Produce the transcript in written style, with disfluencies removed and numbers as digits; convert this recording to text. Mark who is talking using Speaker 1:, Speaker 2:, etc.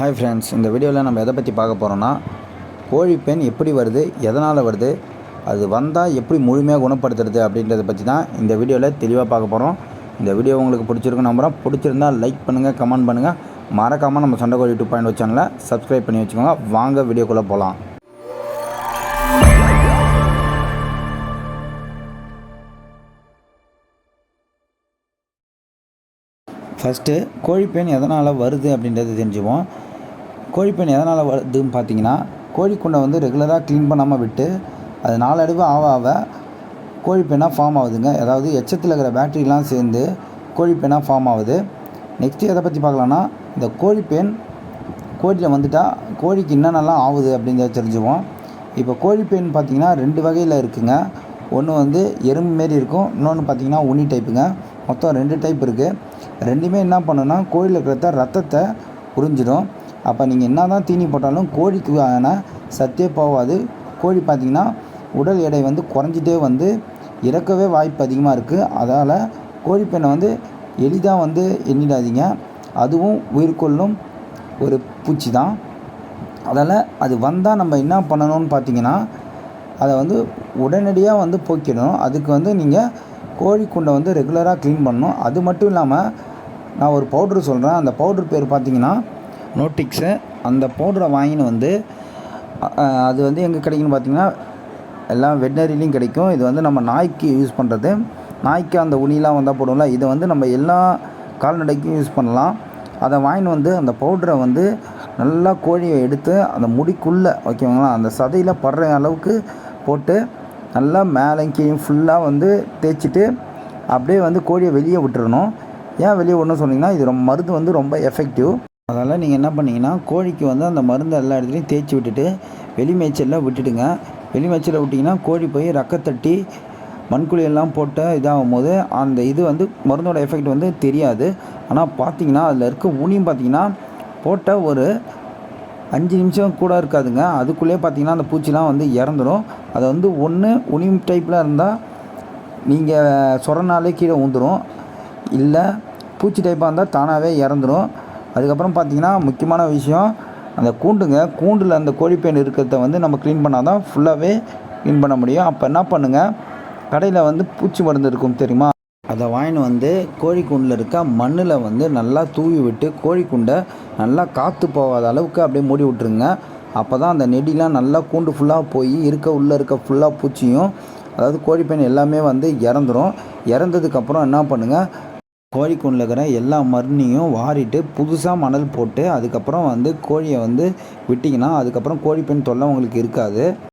Speaker 1: Hi friends, இந்த வீடியோவில் நம்ம எதை பற்றி பார்க்க போகிறோன்னா, கோழிப்பெண் எப்படி வருது, எதனால் வருது, அது வந்தால் எப்படி முழுமையாக குணப்படுத்துறது அப்படின்றத பற்றி தான் இந்த வீடியோவில் தெளிவாக பார்க்க போகிறோம். இந்த வீடியோ உங்களுக்கு பிடிச்சிருக்குன்னு நம்புகிறோம். பிடிச்சிருந்தால் லைக் பண்ணுங்கள், கமெண்ட் பண்ணுங்கள். மறக்காமல் நம்ம சண்டைக்கோழி 2.0 சேனலை சப்ஸ்கிரைப் பண்ணி வச்சுக்கோங்க. வாங்க வீடியோக்குள்ளே போகலாம். ஃபஸ்ட்டு கோழிப்பெண் எதனால் வருது அப்படின்றத தெரிஞ்சுவோம். கோழிப்பெண் எதனால் வருதுன்னு பார்த்தீங்கன்னா, கோழிக்குண்டை வந்து ரெகுலராக க்ளீன் பண்ணாமல் விட்டு அது நாளடைவு ஆக கோழிப்பெண்ணாக ஃபார்ம் ஆகுதுங்க. அதாவது எச்சத்தில் இருக்கிற பேக்டீரியெலாம் சேர்ந்து கோழிப்பெண்ணாக ஃபார்ம் ஆகுது. நெக்ஸ்ட்டு எதை பற்றி பார்க்கலான்னா, இந்த கோழிப்பெண் கோழியில் வந்துட்டால் கோழிக்கு என்னென்னலாம் ஆகுது அப்படின்றத தெரிஞ்சுவோம். இப்போ கோழிப்பெண் பார்த்திங்கன்னா 2 வகையில் இருக்குதுங்க. ஒன்று வந்து எறும்பு மாரி இருக்கும், இன்னொன்று பார்த்திங்கன்னா உண்ணி டைப்புங்க. மொத்தம் 2 டைப் இருக்குது. ரெண்டுமே என்ன பண்ணுன்னா, கோழியில் இருக்கிற ரத்தத்தை உறிஞ்சிடும். அப்போ நீங்கள் என்ன தான் தீனி போட்டாலும் கோழிக்கான சத்தே போகாது. கோழி பார்த்திங்கன்னா உடல் எடை வந்து குறைஞ்சிட்டே வந்து இறக்கவே வாய்ப்பு அதிகமாக இருக்குது. அதால் கோழிப்பெண்ணை வந்து எளிதாக வந்து எண்ணிடாதீங்க. அதுவும் உயிர்கொள்ளும் ஒரு பூச்சி தான். அதால் அது வந்தால் நம்ம என்ன பண்ணணும்னு பார்த்திங்கன்னா, அதை வந்து உடனடியாக வந்து போக்கிடணும். அதுக்கு வந்து நீங்கள் கோழிக்குண்டை வந்து ரெகுலராக க்ளீன் பண்ணணும். அது மட்டும் இல்லாமல் நான் ஒரு பவுட்ரு சொல்கிறேன். அந்த பவுட்ரு பேர் பார்த்திங்கன்னா நோட்டிக்ஸு. அந்த பவுடரை வாங்கின்னு வந்து அது வந்து எங்கே கிடைக்குன்னு பார்த்திங்கன்னா, எல்லாம் வெட்னரிலையும் கிடைக்கும். இது வந்து நம்ம நாய்க்கு யூஸ் பண்ணுறது. நாய்க்கு அந்த உணிலாம் வந்தால் போடுவோம்ல, இதை வந்து நம்ம எல்லா கால்நடைக்கும் யூஸ் பண்ணலாம். அதை வாங்கின்னு வந்து அந்த பவுடரை வந்து நல்லா கோழியை எடுத்து அந்த முடிக்குள்ளே ஓகேங்களா, அந்த சதையில் படுற அளவுக்கு போட்டு நல்லா மேலே கீழே ஃபுல்லாக வந்து தேய்ச்சிட்டு அப்படியே வந்து கோழியை வெளியே விட்டுறணும். ஏன் வெளியே விடணும்னு சொன்னீங்கன்னா, இது மருந்து வந்து ரொம்ப எஃபெக்டிவ். அதனால் நீங்கள் என்ன பண்ணிங்கன்னா, கோழிக்கு வந்து அந்த மருந்து எல்லா இடத்துலையும் தேய்ச்சி விட்டுட்டு வெளி மேய்ச்சலில் விட்டுடுங்க. வெளி மேய்ச்சலில் விட்டிங்கன்னா கோழி போய் ரக்கத்தட்டி மண்குழியெல்லாம் போட்டு இதாகும் போது அந்த இது வந்து மருந்தோட எஃபெக்ட் வந்து தெரியாது. ஆனால் பார்த்திங்கன்னா அதில் இருக்க உணியும் பார்த்திங்கன்னா போட்ட ஒரு 5 நிமிஷம் கூட இருக்காதுங்க. அதுக்குள்ளேயே பார்த்திங்கன்னா அந்த பூச்சிலாம் வந்து இறந்துடும். அதை வந்து ஒன்று உனி டைப்பில் இருந்தால் நீங்கள் சொரனாலே கீழே ஊந்துடும், இல்லை பூச்சி டைப்பாக இருந்தால் தானாகவே இறந்துடும். அதுக்கப்புறம் பார்த்திங்கன்னா முக்கியமான விஷயம், அந்த கூண்டில் அந்த கோழிப்பெண் இருக்கிறத வந்து நம்ம க்ளீன் பண்ணால் தான் ஃபுல்லாகவே க்ளீன் பண்ண முடியும். அப்போ என்ன பண்ணுங்கள், கடையில் வந்து பூச்சி மருந்து இருக்கும் தெரியுமா, அதை வாங்கின்னு வந்து கோழிக்கூண்டில் இருக்க மண்ணில் வந்து நல்லா தூவி விட்டு கோழிக்குண்டை நல்லா காற்று போகாத அளவுக்கு அப்படியே மூடி விட்ருங்க. அப்போ தான் அந்த நெடிலாம் நல்லா கூண்டு ஃபுல்லாக போய் உள்ளே இருக்க ஃபுல்லாக பூச்சியும், அதாவது கோழிப்பெண் எல்லாமே வந்து இறந்துடும். இறந்ததுக்கப்புறம் என்ன பண்ணுங்கள், கோழிக்கூண்டில் இருக்கிற எல்லா மருந்தையும் வாரிட்டு புதுசாக மணல் போட்டு அதுக்கப்புறம் வந்து கோழியை வந்து விட்டிங்கன்னா அதுக்கப்புறம் கோழிப்பெண் தொல்லை உங்களுக்கு இருக்காது.